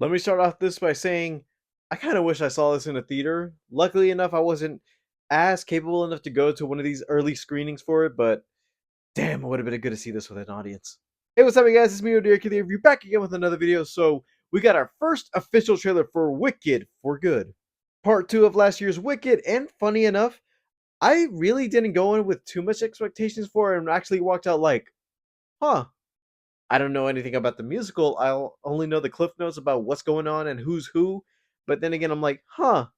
Let me start off this by saying I kind of wish I saw this in a theater. Luckily enough, I wasn't as capable enough to go to one of these early screenings for it, but damn, it would have been good to see this with an audience. Hey, what's up, you guys? It's me, Derek the Review, back again with another video. So, we got our first official trailer for Wicked for Good. Part 2 of last year's Wicked, and funny enough, I really didn't go in with too much expectations for it and actually walked out like, huh, I don't know anything about the musical. I'll only know the cliff notes about what's going on and who's who. But then again, I'm like, huh,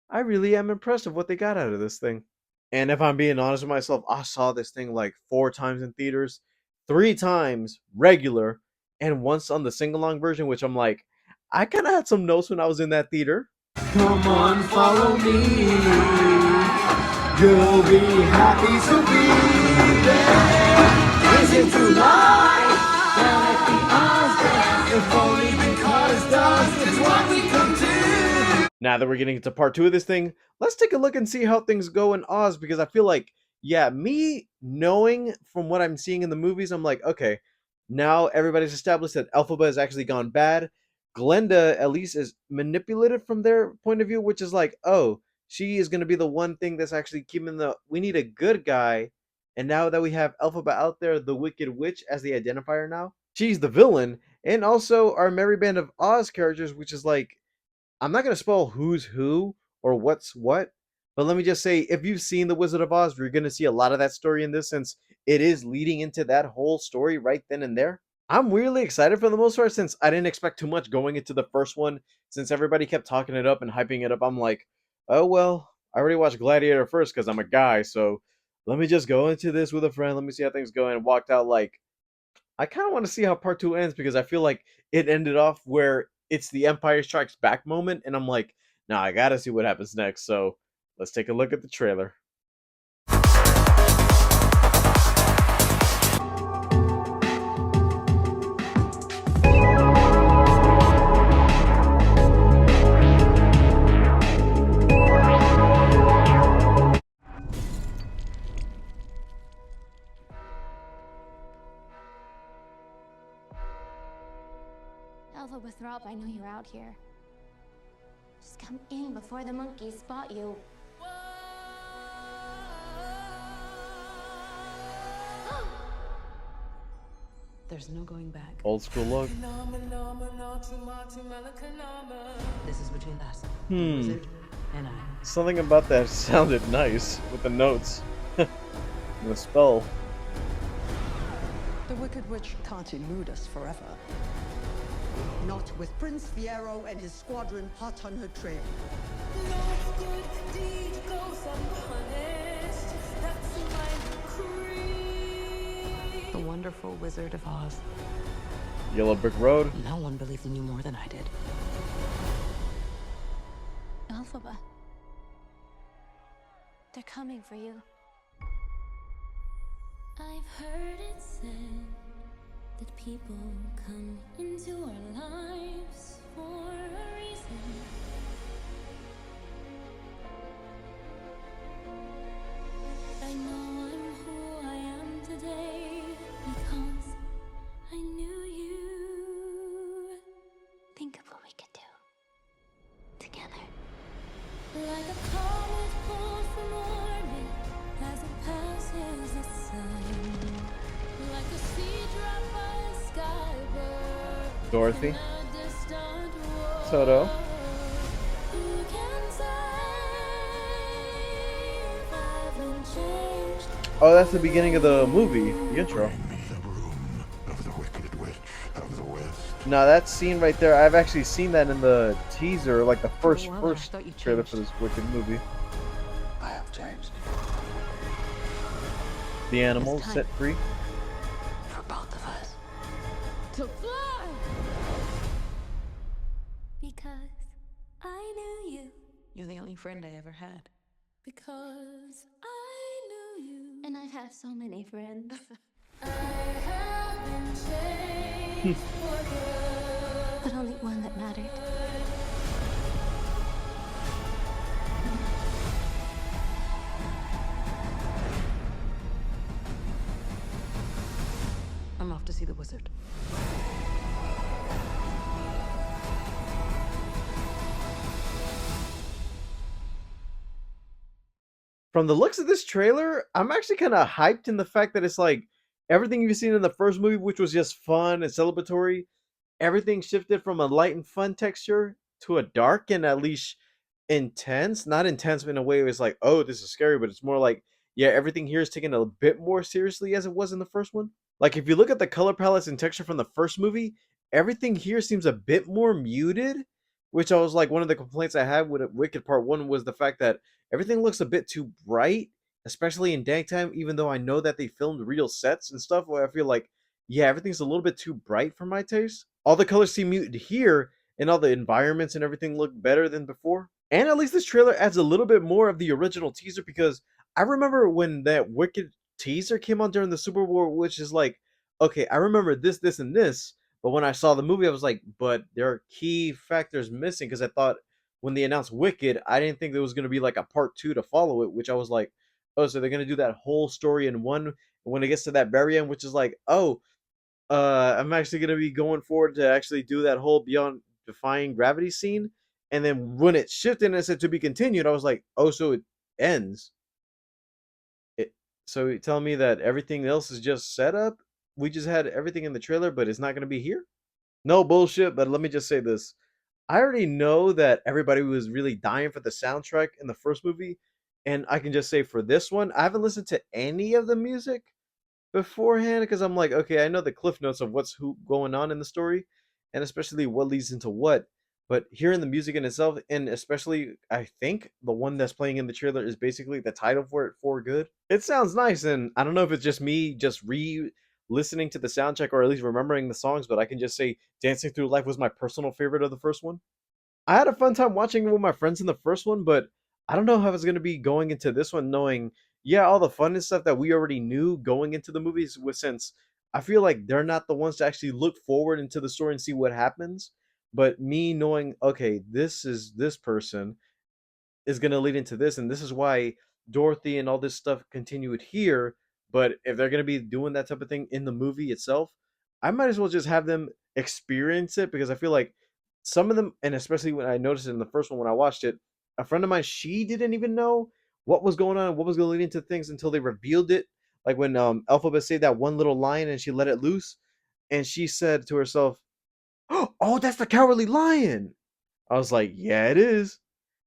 I really am impressed with what they got out of this thing. And if I'm being honest with myself, I saw this thing like 4 times in theaters, 3 times regular, and once on the sing along version, which I'm like, I kind of had some notes when I was in that theater. Come on, follow me. You'll be happy to be there. Is it too light? Down at the Osborne. If only because dust is what we come to. Now that we're getting into part 2 of this thing, let's take a look and see how things go in Oz, because I feel like, yeah, me knowing from what I'm seeing in the movies, I'm like, okay, now everybody's established that Elphaba has actually gone bad. Glenda, at least, is manipulated from their point of view, which is like, oh, she is going to be the one thing that's actually keeping we need a good guy. And now that we have Elphaba out there, the Wicked Witch as the identifier now, she's the villain. And also our Merry Band of Oz characters, which is like, I'm not going to spoil who's who or what's what, but let me just say, if you've seen The Wizard of Oz, you're going to see a lot of that story in this, since it is leading into that whole story right then and there. I'm really excited for the most part, since I didn't expect too much going into the first one. Since everybody kept talking it up and hyping it up, I'm like, oh well, I already watched Gladiator first because I'm a guy, so let me just go into this with a friend. Let me see how things go, and walked out like, I kind of want to see how part 2 ends, because I feel like it ended off where it's the Empire Strikes Back moment, and I'm like, nah, I gotta see what happens next. So let's take a look at the trailer. Elphaba Throp, I know you're out here. Just come in before the monkeys spot you. There's no going back. Old school look. This is between us, the Hmm. wizard, and I. Something about that sounded nice with the notes. And the spell. The Wicked Witch can't elude us forever. Not with Prince Fiero and his squadron hot on her trail. The wonderful Wizard of Oz. Yellow Brick Road. No one believed in you more than I did. Elphaba. They're coming for you. I've heard it said that people come into our lives for a reason. I know I'm who I am today because I knew you. Think of what we could do together. Like a comet pulled from orbit as it passes the sun. Like a seed dropped by a skybird. Dorothy. In a distant world. Toto. Who can say if I haven't changed? Oh, that's the beginning of the movie, the intro. Bring me the room of the Wicked Witch of the West. Now that scene right there, I've actually seen that in the teaser, like the first Oh, well, I thought you trailer changed. for this Wicked movie. I have changed. The animals time. set free. For both of us. To fly! Because I knew you. You're the only friend I ever had. Because I knew you. And I've had so many friends. I have been changed for good. But only one that mattered. I'm off to see the wizard. From the looks of this trailer, I'm actually kind of hyped in the fact that it's like everything you've seen in the first movie, which was just fun and celebratory, everything shifted from a light and fun texture to a dark and at least intense. Not intense in a way it was like, oh, this is scary, but it's more like, yeah, everything here is taken a bit more seriously as it was in the first one. Like if you look at the color palettes and texture from the first movie, everything here seems a bit more muted, which I was like one of the complaints I had with Wicked Part 1 was the fact that everything looks a bit too bright, especially in daytime, even though I know that they filmed real sets and stuff where I feel like, yeah, everything's a little bit too bright for my taste. All the colors seem muted here, and all the environments and everything look better than before. And at least this trailer adds a little bit more of the original teaser because I remember when that Wicked teaser came on during the Super Bowl, which is like, okay, I remember this, this, and this. But when I saw the movie, I was like, but there are key factors missing because I thought when they announced Wicked, I didn't think there was going to be like a part 2 to follow it, which I was like, oh, so they're going to do that whole story in one. And when it gets to that very end, which is like, oh, I'm actually going to be going forward to actually do that whole Beyond Defying Gravity scene. And then when it shifted and it said to be continued, I was like, oh, so it ends. So you tell me that everything else is just set up? We just had everything in the trailer, but it's not going to be here? No bullshit, but let me just say this. I already know that everybody was really dying for the soundtrack in the first movie, and I can just say for this one, I haven't listened to any of the music beforehand because I'm like, okay, I know the cliff notes of what's going on in the story, and especially what leads into what. But hearing the music in itself, and especially I think the one that's playing in the trailer is basically the title for it, For Good. It sounds nice, and I don't know if it's just me just listening to the soundtrack or at least remembering the songs, but I can just say Dancing Through Life was my personal favorite of the first one. I had a fun time watching it with my friends in the first one, but I don't know how it's going to be going into this one, knowing, yeah, all the fun and stuff that we already knew going into the movies, since I feel like they're not the ones to actually look forward into the story and see what happens. But me knowing, okay, this is this person is going to lead into this, and this is why Dorothy and all this stuff continued here. But if they're going to be doing that type of thing in the movie itself, I might as well just have them experience it because I feel like some of them, and especially when I noticed it in the first one when I watched it, a friend of mine, she didn't even know what was going on, what was going to lead into things until they revealed it. Like when Alphabet said that one little line and she let it loose, and she said to herself, "Oh, that's the Cowardly Lion." I was like, "Yeah, it is."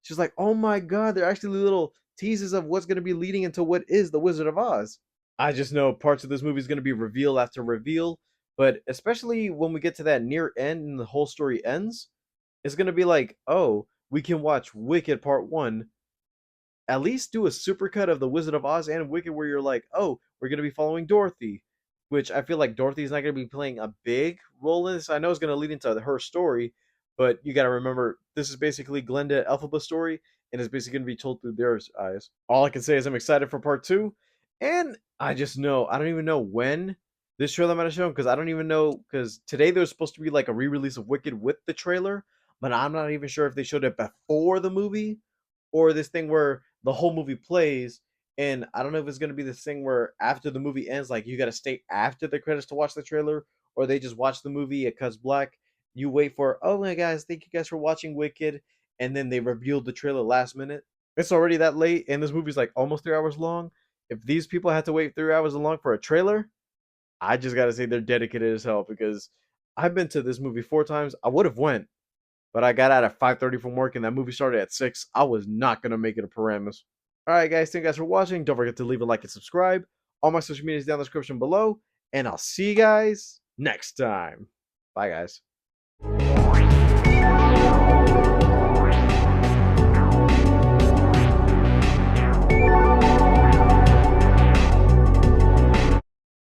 She's like, "Oh my god, they're actually little teases of what's going to be leading into what is the Wizard of Oz." I just know parts of this movie is going to be reveal after reveal, but especially when we get to that near end and the whole story ends, it's going to be like, oh, we can watch Wicked Part 1, at least do a supercut of The Wizard of Oz and Wicked where you're like, oh, we're going to be following Dorothy, which I feel like Dorothy's not going to be playing a big role in this. I know it's going to lead into her story, but you got to remember, this is basically Glenda Elphaba's story, and it's basically going to be told through their eyes. All I can say is I'm excited for Part 2, and I just know, I don't even know when this trailer might have shown, because I don't even know, because today there's supposed to be like a re-release of Wicked with the trailer, but I'm not even sure if they showed it before the movie, or this thing where the whole movie plays, and I don't know if it's going to be this thing where after the movie ends, like you got to stay after the credits to watch the trailer, or they just watch the movie, it cuts black, you wait for, oh my guys, thank you guys for watching Wicked, and then they revealed the trailer last minute. It's already that late, and this movie's like almost 3 hours long. If these people had to wait 3 hours long for a trailer, I just gotta say they're dedicated as hell, because I've been to this movie 4 times. I would have went, but I got out at 5:30 from work, and that movie started at 6. I was not gonna make it to Paramus. All right, guys, thank you guys for watching. Don't forget to leave a like and subscribe. All my social media is down in the description below, and I'll see you guys next time. Bye, guys.